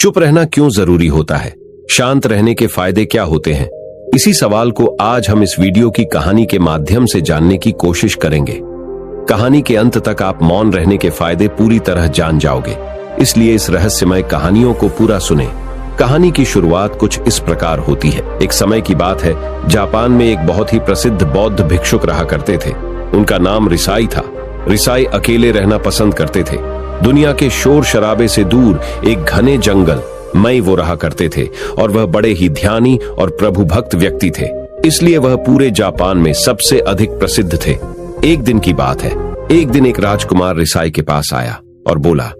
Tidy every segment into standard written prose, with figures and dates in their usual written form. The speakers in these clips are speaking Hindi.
चुप रहना क्यों जरूरी होता है? शांत रहने के फायदे क्या होते हैं? इसी सवाल को आज हम इस वीडियो की कहानी के माध्यम से जानने की कोशिश करेंगे। कहानी के अंत तक आप मौन रहने के फायदे पूरी तरह जान जाओगे, इसलिए इस रहस्यमय कहानियों को पूरा सुने। कहानी की शुरुआत कुछ इस प्रकार होती है। एक समय की बात है, जापान में एक बहुत ही प्रसिद्ध बौद्ध भिक्षुक रहा करते थे। उनका नाम रिसाई था। रिसाई अकेले रहना पसंद करते थे। दुनिया के शोर शराबे से दूर एक घने जंगल में वो रहा करते थे और वह बड़े ही ध्यानी और प्रभु भक्त व्यक्ति थे, इसलिए वह पूरे जापान में सबसे अधिक प्रसिद्ध थे। एक दिन की बात है, एक दिन एक राजकुमार रिसाई के पास आया और बोला,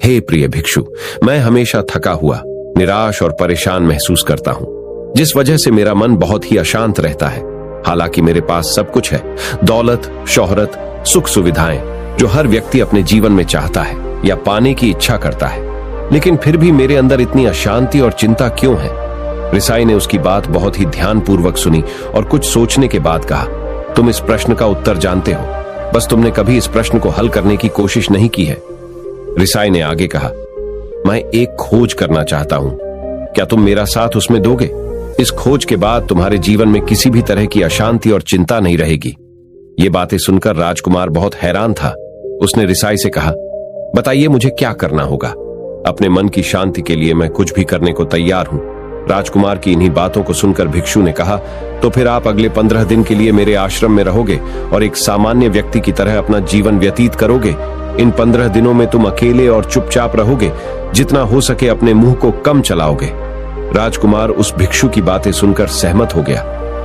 हे प्रिय भिक्षु, मैं हमेशा थका हुआ, निराश और परेशान महसूस करता हूँ, जिस वजह से मेरा मन बहुत ही अशांत रहता है। हालांकि मेरे पास सब कुछ है, दौलत, शोहरत, सुख सुविधाएं, जो हर व्यक्ति अपने जीवन में चाहता है या पाने की इच्छा करता है, लेकिन फिर भी मेरे अंदर इतनी अशांति और चिंता क्यों है? रिसाई ने उसकी बात बहुत ही ध्यानपूर्वक सुनी और कुछ सोचने के बाद कहा, तुम इस प्रश्न का उत्तर जानते हो, बस तुमने कभी इस प्रश्न को हल करने की कोशिश नहीं की है। रिसाई ने आगे कहा, मैं एक खोज करना चाहता हूं, क्या तुम मेरा साथ उसमें दोगे? इस खोज के बाद तुम्हारे जीवन में किसी भी तरह की अशांति और चिंता नहीं रहेगी। ये बातें सुनकर राजकुमार बहुत हैरान था। उसने रिसाई से कहा, बताइए मुझे क्या करना होगा? अपने मन की शांति के लिए मैं कुछ भी करने को तैयार हूं। राजकुमार की इन्हीं बातों को सुनकर भिक्षु ने कहा, तो फिर आप अगले 15 दिन के लिए मेरे आश्रम में रहोगे और एक सामान्य व्यक्ति की तरह अपना जीवन व्यतीत करोगे। इन 15 दिनों में तुम अकेले और चुपचाप रहोगे, जितना हो सके अपने मुंह को कम चलाओगे। राजकुमार उस भिक्षु की बातें सुनकर सहमत हो गया।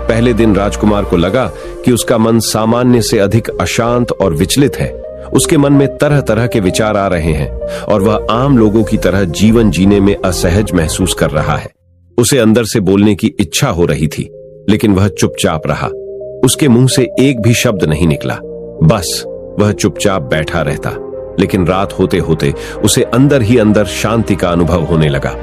पहले दिन राजकुमार को लगा कि उसका मन सामान्य से अधिक अशांत और विचलित है। उसके मन में तरह तरह के विचार आ रहे हैं और वह आम लोगों की तरह जीवन जीने में असहज महसूस कर रहा है। उसे अंदर से बोलने की इच्छा हो रही थी, लेकिन वह चुपचाप रहा। उसके मुंह से एक भी शब्द नहीं निकला, बस वह चुपचाप बैठा रहता। लेकिन रात होते होते उसे अंदर ही अंदर शांति का अनुभव होने लगा।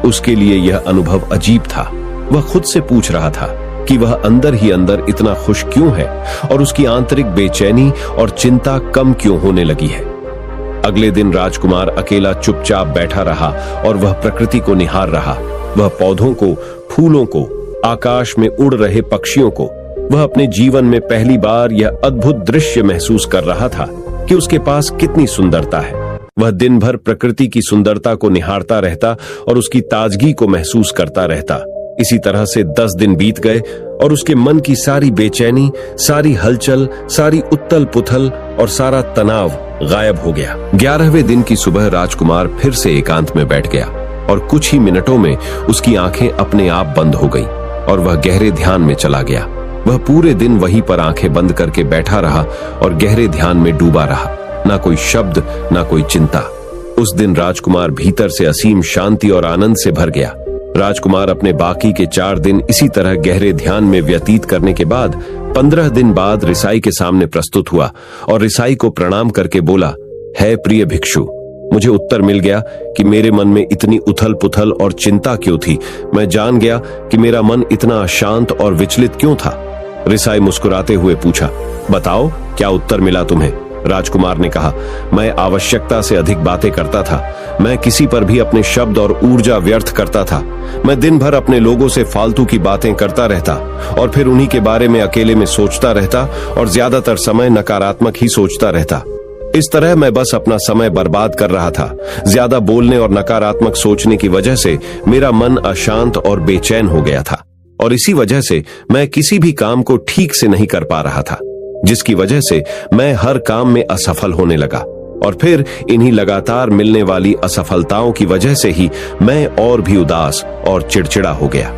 उसके लिए यह अनुभव अजीब था। वह खुद से पूछ रहा था कि वह अंदर ही अंदर इतना खुश क्यों है और उसकी आंतरिक बेचैनी और चिंता कम क्यों होने लगी है। अगले दिन राजकुमार अकेला चुपचाप बैठा रहा और वह प्रकृति को निहार रहा। वह पौधों को, फूलों को, आकाश में उड़ रहे पक्षियों को। वह अपने जीवन में पहली बार यह अद्भुत दृश्य महसूस कर रहा था कि उसके पास कितनी सुंदरता है। वह दिन भर प्रकृति की सुंदरता को निहारता रहता और उसकी ताजगी को महसूस करता रहता। इसी तरह से 10 दिन बीत गए और उसके मन की सारी बेचैनी, सारी हलचल, सारी उथल पुथल और सारा तनाव गायब हो गया। 11वें दिन की सुबह राजकुमार फिर से एकांत में बैठ गया और कुछ ही मिनटों में उसकी आंखें अपने आप बंद हो गईं और वह गहरे ध्यान में चला गया। वह पूरे दिन वहीं पर आंखें बंद करके बैठा रहा और गहरे ध्यान में डूबा रहा। ना कोई शब्द, ना कोई चिंता। उस दिन राजकुमार भीतर से असीम शांति और आनंद से भर गया। राजकुमार अपने बाकी के 4 दिन इसी तरह गहरे ध्यान में व्यतीत करने के बाद 15 दिन बाद रिसाई के सामने प्रस्तुत हुआ और रिसाई को प्रणाम करके बोला, है प्रिय भिक्षु, मुझे उत्तर मिल गया कि मेरे मन में इतनी उथल पुथल और चिंता क्यों थी। मैं जान गया कि मेरा मन इतना अशांत और विचलित क्यों था। रिसाई मुस्कुराते हुए पूछा, बताओ क्या उत्तर मिला तुम्हें? राजकुमार ने कहा, मैं आवश्यकता से अधिक बातें करता था। मैं किसी पर भी अपने शब्द और ऊर्जा व्यर्थ करता था। मैं दिन भर अपने लोगों से फालतू की बातें करता रहता और फिर उन्हीं के बारे में अकेले में सोचता रहता और ज्यादातर समय नकारात्मक ही सोचता रहता। इस तरह मैं बस अपना समय बर्बाद कर रहा था। ज्यादा बोलने और नकारात्मक सोचने की वजह से मेरा मन अशांत और बेचैन हो गया था और इसी वजह से मैं किसी भी काम को ठीक से नहीं कर पा रहा था, जिसकी वजह से मैं हर काम में असफल होने लगा और फिर इन्हीं लगातार मिलने वाली असफलताओं की वजह से ही मैं और भी उदास और चिड़चिड़ा हो गया।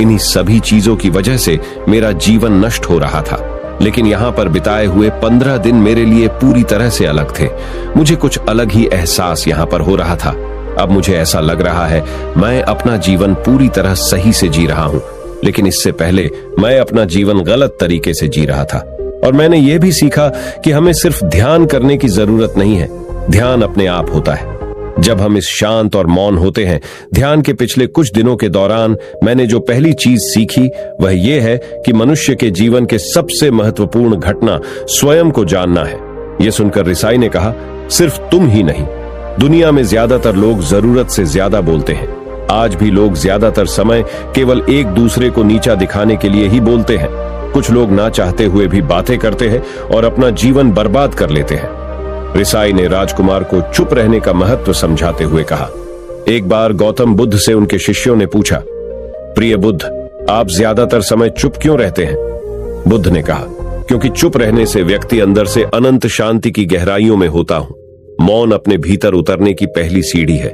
इन्हीं सभी चीजों की वजह से मेरा जीवन नष्ट हो रहा था। लेकिन यहाँ पर बिताए हुए 15 दिन मेरे लिए पूरी तरह से अलग थे। मुझे कुछ अलग ही एहसास यहाँ पर हो रहा था। अब मुझे ऐसा लग रहा है मैं अपना जीवन पूरी तरह सही से जी रहा हूँ, लेकिन इससे पहले मैं अपना जीवन गलत तरीके से जी रहा था। और मैंने यह भी सीखा कि हमें सिर्फ ध्यान करने की जरूरत नहीं है, ध्यान अपने आप होता है। जब हम इस शांत और मौन होते हैं, ध्यान के पिछले कुछ दिनों के दौरान मैंने जो पहली चीज सीखी वह यह है कि मनुष्य के जीवन के सबसे महत्वपूर्ण घटना स्वयं को जानना है। यह सुनकर रिसाई ने कहा, सिर्फ तुम ही नहीं, दुनिया में ज्यादातर लोग जरूरत से ज्यादा बोलते हैं। आज भी लोग ज्यादातर समय केवल एक दूसरे को नीचा दिखाने के लिए ही बोलते हैं। कुछ लोग ना चाहते हुए भी बातें करते हैं और अपना जीवन बर्बाद कर लेते हैं। रिसाई ने राजकुमार को चुप रहने का महत्व समझाते हुए कहा। एक बार गौतम बुद्ध से उनके शिष्यों ने पूछा, प्रिय बुद्ध, आप ज्यादातर समय चुप क्यों रहते हैं? बुद्ध ने कहा, क्योंकि चुप रहने से व्यक्ति अंदर से अनंत शांति की गहराइयों में होता हूं। मौन अपने भीतर उतरने की पहली सीढ़ी है।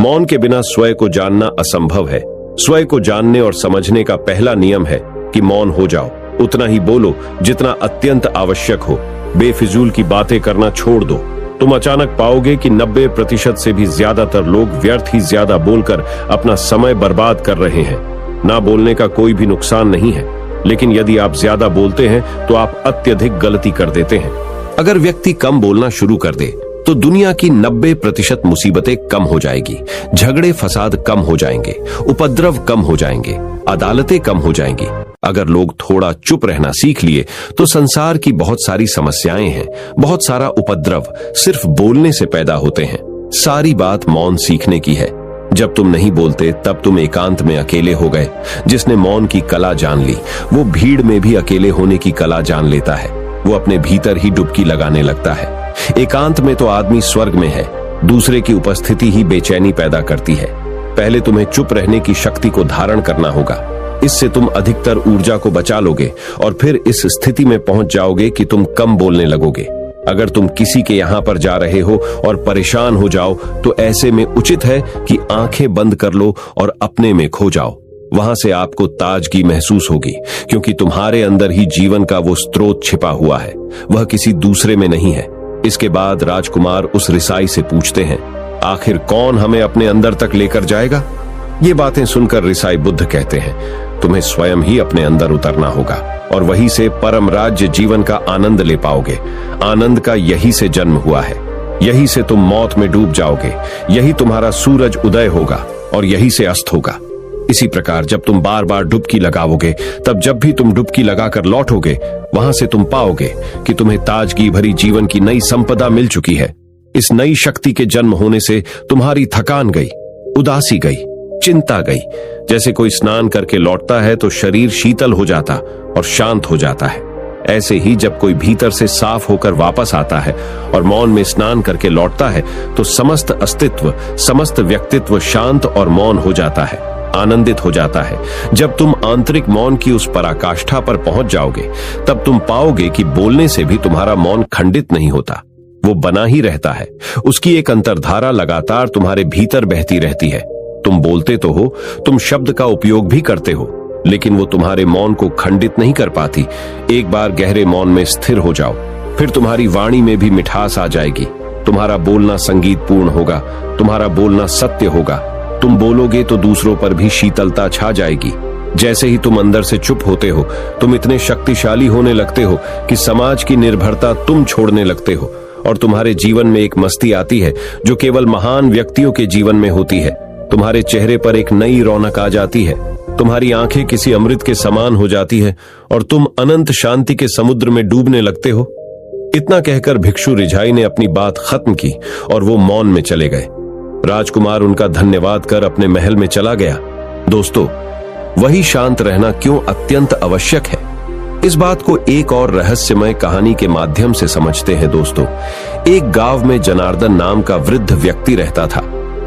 मौन के बिना स्वयं को जानना असंभव है। स्वयं को जानने और समझने का पहला नियम है कि मौन हो जाओ। उतना ही बोलो जितना अत्यंत आवश्यक हो। बेफिजूल की बातें करना छोड़ दो। तुम अचानक पाओगे कि 90% से भी ज्यादातर लोग व्यर्थ ही ज्यादा बोलकर अपना समय बर्बाद कर रहे हैं। ना बोलने का कोई भी नुकसान नहीं है, लेकिन यदि आप ज्यादा बोलते हैं तो आप अत्यधिक गलती कर देते हैं। अगर व्यक्ति कम बोलना शुरू कर दे तो दुनिया की 90% मुसीबतें कम हो जाएगी, झगड़े फसाद कम हो जाएंगे, उपद्रव कम हो जाएंगे, अदालतें कम हो जाएंगी। अगर लोग थोड़ा चुप रहना सीख लिए तो संसार की बहुत सारी समस्याएं हैं, बहुत सारा उपद्रव सिर्फ बोलने से पैदा होते हैं। सारी बात मौन सीखने की है। जब तुम नहीं बोलते तब तुम एकांत में अकेले हो गए। जिसने मौन की कला जान ली वो भीड़ में भी अकेले होने की कला जान लेता है। वो अपने भीतर ही डुबकी लगाने लगता है। एकांत में तो आदमी स्वर्ग में है। दूसरे की उपस्थिति ही बेचैनी पैदा करती है। पहले तुम्हें चुप रहने की शक्ति को धारण करना होगा। इससे तुम अधिकतर ऊर्जा को बचा लोगे और फिर इस स्थिति में पहुंच जाओगे कि तुम कम बोलने लगोगे। अगर तुम किसी के यहां पर जा रहे हो और परेशान हो जाओ तो ऐसे में उचित है कि आंखें बंद कर लो और अपने में खो जाओ। वहां से आपको ताजगी महसूस होगी, क्योंकि तुम्हारे अंदर ही जीवन का वो स्रोत छिपा हुआ है। वह किसी दूसरे में नहीं है। इसके बाद राजकुमार उस रिसाई से पूछते हैं, आखिर कौन हमें अपने अंदर तक लेकर जाएगा? ये बातें सुनकर रिसाई बुद्ध कहते हैं, तुम्हें स्वयं ही अपने अंदर उतरना होगा और वहीं से परम राज्य जीवन का आनंद ले पाओगे। आनंद का यही से जन्म हुआ है। यही से तुम मौत में डूब जाओगे। यही तुम्हारा सूरज उदय होगा और यही से अस्त होगा। इसी प्रकार जब तुम बार बार डुबकी लगाओगे, तब जब भी तुम डुबकी लगाकर लौटोगे, वहां से तुम पाओगे कि तुम्हें ताजगी भरी जीवन की नई संपदा मिल चुकी है। इस नई शक्ति के जन्म होने से तुम्हारी थकान गई, उदासी गई, चिंता गई। जैसे कोई स्नान करके लौटता है तो शरीर शीतल हो जाता और शांत हो जाता है। ऐसे ही जब कोई भीतर से साफ होकर वापस आता है और मौन में स्नान करके लौटता है तो समस्त अस्तित्व, समस्त व्यक्तित्व शांत और मौन हो जाता है, आनंदित हो जाता है। जब तुम आंतरिक मौन की उस पराकाष्ठा पर पहुंच जाओगे, तब तुम पाओगे कि बोलने से भी तुम्हारा मौन खंडित नहीं होता, वो बना ही रहता है। उसकी एक अंतर्धारा लगातार तुम्हारे भीतर बहती रहती है। तुम बोलते तो हो, तुम शब्द का उपयोग भी करते हो, लेकिन वो तुम्हारे मौन को खंडित नहीं कर पाती। एक बार गहरे मौन में स्थिर हो जाओ, फिर तुम्हारी वाणी में भी मिठास आ जाएगी। तुम्हारा बोलना संगीतपूर्ण होगा, तुम्हारा बोलना सत्य होगा। तुम बोलोगे तो दूसरों पर भी शीतलता छा जाएगी। जैसे ही तुम अंदर से चुप होते हो, तुम इतने शक्तिशाली होने लगते हो कि समाज की निर्भरता तुम छोड़ने लगते हो और तुम्हारे जीवन में एक मस्ती आती है जो केवल महान व्यक्तियों के जीवन में होती है। तुम्हारे चेहरे पर एक नई रौनक आ जाती है। तुम्हारी आंखें किसी अमृत के समान हो जाती है और तुम अनंत शांति के समुद्र में डूबने लगते हो। इतना कहकर भिक्षु रिझाई ने अपनी बात खत्म की और वो मौन में चले गए। राजकुमार उनका धन्यवाद कर अपने महल में चला गया। दोस्तों, वही शांत रहना क्यों अत्यंत आवश्यक है, इस बात को एक और रहस्यमय कहानी के माध्यम से समझते हैं। दोस्तों, एक गांव में जनार्दन नाम का वृद्ध व्यक्ति रहता था,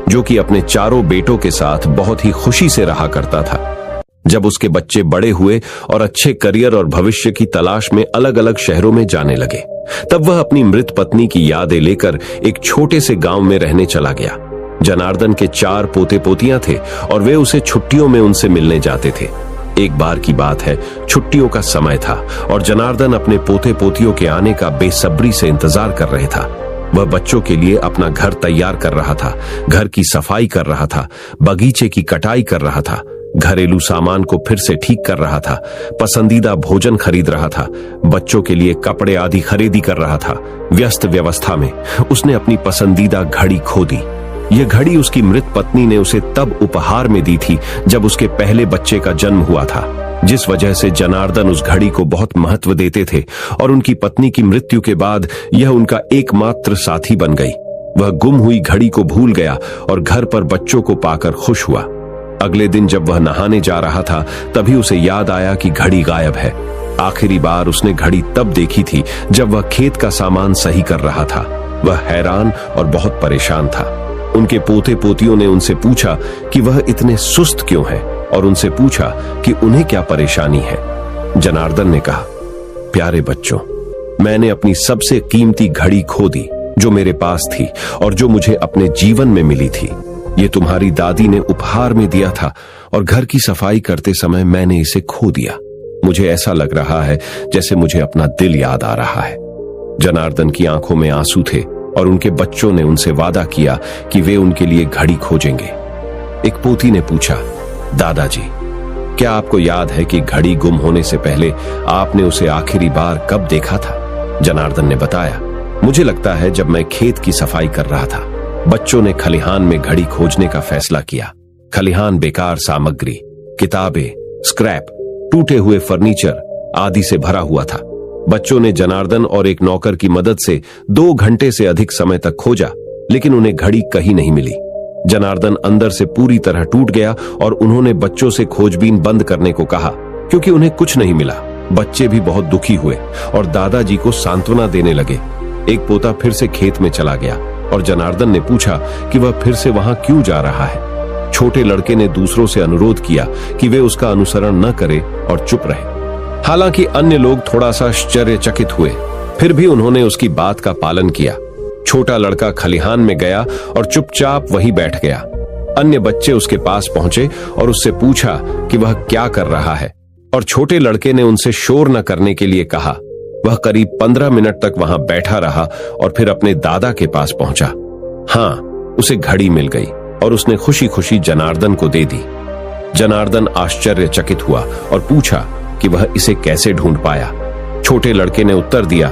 जो कि अपने चारों बेटों के साथ बहुत ही खुशी से रहा करता था। जब उसके बच्चे बड़े हुए और अच्छे करियर और भविष्य की तलाश में अलग अलग शहरों में जाने लगे, तब वह अपनी मृत पत्नी की यादें लेकर एक छोटे से गांव में रहने चला गया। जनार्दन के 4 पोते पोतियां थे और वे उसे छुट्टियों में उनसे मिलने जाते थे। एक बार की बात है, छुट्टियों का समय था और जनार्दन अपने पोते पोतियों के आने का बेसब्री से इंतजार कर रहे था। वह बच्चों के लिए अपना घर तैयार कर रहा था, घर की सफाई कर रहा था, बगीचे की कटाई कर रहा था, घरेलू सामान को फिर से ठीक कर रहा था, पसंदीदा भोजन खरीद रहा था, बच्चों के लिए कपड़े आदि खरीदी कर रहा था। व्यस्त व्यवस्था में उसने अपनी पसंदीदा घड़ी खो दी। यह घड़ी उसकी मृत पत्नी ने उसे तब उपहार में दी थी जब उसके पहले बच्चे का जन्म हुआ था, जिस वजह से जनार्दन उस घड़ी को बहुत महत्व देते थे और उनकी पत्नी की मृत्यु के बाद यह उनका एकमात्र साथी बन गई। वह गुम हुई घड़ी को भूल गया और घर पर बच्चों को पाकर खुश हुआ। अगले दिन जब वह नहाने जा रहा था तभी उसे याद आया कि घड़ी गायब है। आखिरी बार उसने घड़ी तब देखी थी जब वह खेत का सामान सही कर रहा था। वह हैरान और बहुत परेशान था। उनके पोते पोतियों ने उनसे पूछा कि वह इतने सुस्त क्यों हैं और उनसे पूछा कि उन्हें क्या परेशानी है। जनार्दन ने कहा, प्यारे बच्चों, मैंने अपनी सबसे कीमती घड़ी खो दी जो मेरे पास थी और जो मुझे अपने जीवन में मिली थी। ये तुम्हारी दादी ने उपहार में दिया था और घर की सफाई करते समय मैंने इसे खो दिया। मुझे ऐसा लग रहा है जैसे मुझे अपना दिल याद आ रहा है। जनार्दन की आंखों में आंसू थे और उनके बच्चों ने उनसे वादा किया कि वे उनके लिए घड़ी खोजेंगे। एक पोती ने पूछा, दादाजी, क्या आपको याद है कि घड़ी गुम होने से पहले आपने उसे आखिरी बार कब देखा था? जनार्दन ने बताया, मुझे लगता है जब मैं खेत की सफाई कर रहा था। बच्चों ने खलिहान में घड़ी खोजने का फैसला किया। खलिहान बेकार सामग्री, किताबें, स्क्रैप, टूटे हुए फर्नीचर आदि से भरा हुआ था। बच्चों ने जनार्दन और एक नौकर की मदद से 2 घंटे से अधिक समय तक खोजा, लेकिन उन्हें घड़ी कहीं नहीं मिली। जनार्दन अंदर से पूरी तरह टूट गया और उन्होंने बच्चों से खोजबीन बंद करने को कहा क्योंकि उन्हें कुछ नहीं मिला। बच्चे भी बहुत दुखी हुए और दादाजी को सांत्वना देने लगे। एक पोता फिर से खेत में चला गया और जनार्दन ने पूछा कि वह फिर से वहां क्यों जा रहा है। छोटे लड़के ने दूसरों से अनुरोध किया कि वे उसका अनुसरण न करें और चुप रहे। हालांकि अन्य लोग थोड़ा सा आश्चर्यचकित हुए, फिर भी उन्होंने उसकी बात का पालन किया। छोटा लड़का खलिहान में गया और चुपचाप वहीं बैठ गया। अन्य बच्चे उसके पास पहुंचे और उससे पूछा कि वह क्या कर रहा है और छोटे लड़के ने उनसे शोर न करने के लिए कहा। वह करीब 15 मिनट तक वहां बैठा रहा और फिर अपने दादा के पास पहुंचा। हाँ, उसे घड़ी मिल गई और उसने खुशी खुशी जनार्दन को दे दी। जनार्दन आश्चर्यचकित हुआ और पूछा कि वह इसे कैसे ढूंढ पाया। छोटे लड़के ने उत्तर दिया,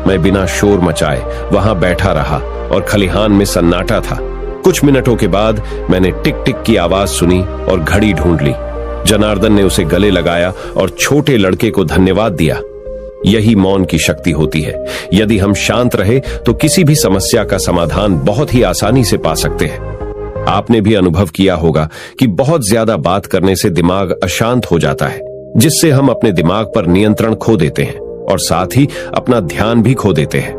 मैं बिना शोर मचाए वहां बैठा रहा और खलिहान में सन्नाटा था। कुछ मिनटों के बाद मैंने टिक टिक की आवाज सुनी और घड़ी ढूंढ ली। जनार्दन ने उसे गले लगाया और छोटे लड़के को धन्यवाद दिया। यही मौन की शक्ति होती है। यदि हम शांत रहे तो किसी भी समस्या का समाधान बहुत ही आसानी से पा सकते हैं। आपने भी अनुभव किया होगा कि बहुत ज्यादा बात करने से दिमाग अशांत हो जाता है, जिससे हम अपने दिमाग पर नियंत्रण खो देते हैं और साथ ही अपना ध्यान भी खो देते हैं।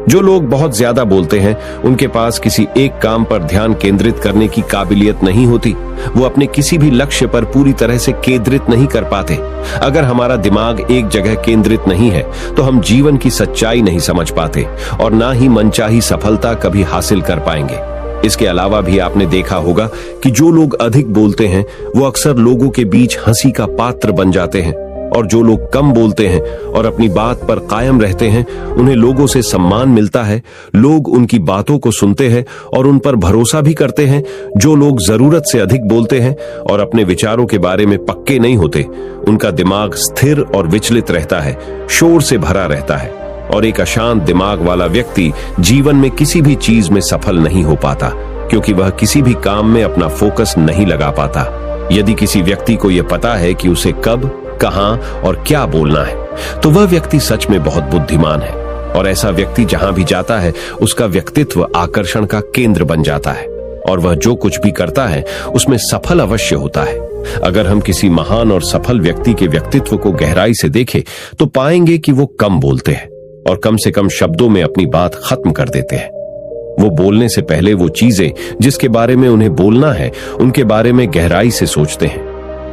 जो लोग बहुत ज्यादा बोलते हैं उनके पास किसी एक काम पर ध्यान केंद्रित करने की काबिलियत नहीं होती। वो अपने किसी भी लक्ष्य पर पूरी तरह से केंद्रित नहीं कर पाते। अगर हमारा दिमाग एक जगह केंद्रित नहीं है तो हम जीवन की सच्चाई नहीं समझ पाते और ना ही मनचाही सफलता कभी हासिल कर पाएंगे। इसके अलावा भी आपने देखा होगा कि जो लोग अधिक बोलते हैं वो अक्सर लोगों के बीच हंसी का पात्र बन जाते हैं और जो लोग कम बोलते हैं और अपनी बात पर कायम रहते हैं उन्हें लोगों से सम्मान मिलता है। लोग उनकी बातों को सुनते हैं और उन पर भरोसा भी करते हैं। जो लोग जरूरत से अधिक बोलते हैं और अपने विचारों के बारे में पक्के नहीं होते, उनका दिमाग स्थिर और विचलित रहता है, शोर से भरा रहता है और एक अशांत दिमाग वाला व्यक्ति जीवन में किसी भी चीज में सफल नहीं हो पाता क्योंकि वह किसी भी काम में अपना फोकस नहीं लगा पाता। यदि किसी व्यक्ति को यह पता है कि उसे कब, कहां और क्या बोलना है तो वह व्यक्ति सच में बहुत बुद्धिमान है और ऐसा व्यक्ति जहां भी जाता है उसका व्यक्तित्व आकर्षण का केंद्र बन जाता है और वह जो कुछ भी करता है उसमें सफल अवश्य होता है। अगर हम किसी महान और सफल व्यक्ति के व्यक्तित्व को गहराई से देखें तो पाएंगे कि वो कम बोलते हैं और कम से कम शब्दों में अपनी बात खत्म कर देते हैं। वो बोलने से पहले वो चीजें जिसके बारे में उन्हें बोलना है उनके बारे में गहराई से सोचते हैं।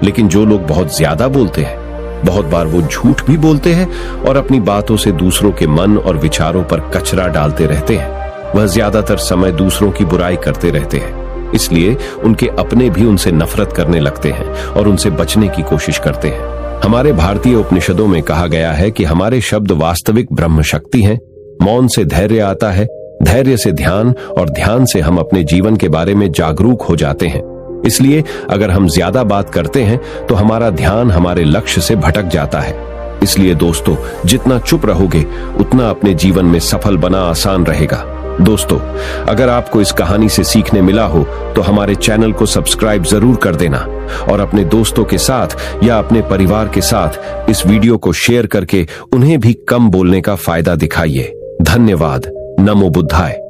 लेकिन जो लोग बहुत ज्यादा बोलते हैं, बहुत बार वो झूठ भी बोलते हैं और अपनी बातों से दूसरों के मन और विचारों पर कचरा डालते रहते हैं। वह ज्यादातर समय दूसरों की बुराई करते रहते हैं, इसलिए उनके अपने भी उनसे नफरत करने लगते हैं और उनसे बचने की कोशिश करते हैं। हमारे भारतीय उपनिषदों में कहा गया है कि हमारे शब्द वास्तविक ब्रह्म शक्ति हैं। मौन से धैर्य आता है, धैर्य से ध्यान और ध्यान से हम अपने जीवन के बारे में जागरूक हो जाते हैं। इसलिए अगर हम ज्यादा बात करते हैं तो हमारा ध्यान हमारे लक्ष्य से भटक जाता है। इसलिए दोस्तों, जितना चुप रहोगे उतना अपने जीवन में सफल बना आसान रहेगा। दोस्तों, अगर आपको इस कहानी से सीखने मिला हो तो हमारे चैनल को सब्सक्राइब जरूर कर देना और अपने दोस्तों के साथ या अपने परिवार के साथ इस वीडियो को शेयर करके उन्हें भी कम बोलने का फायदा दिखाइए। धन्यवाद। नमो बुद्धाय।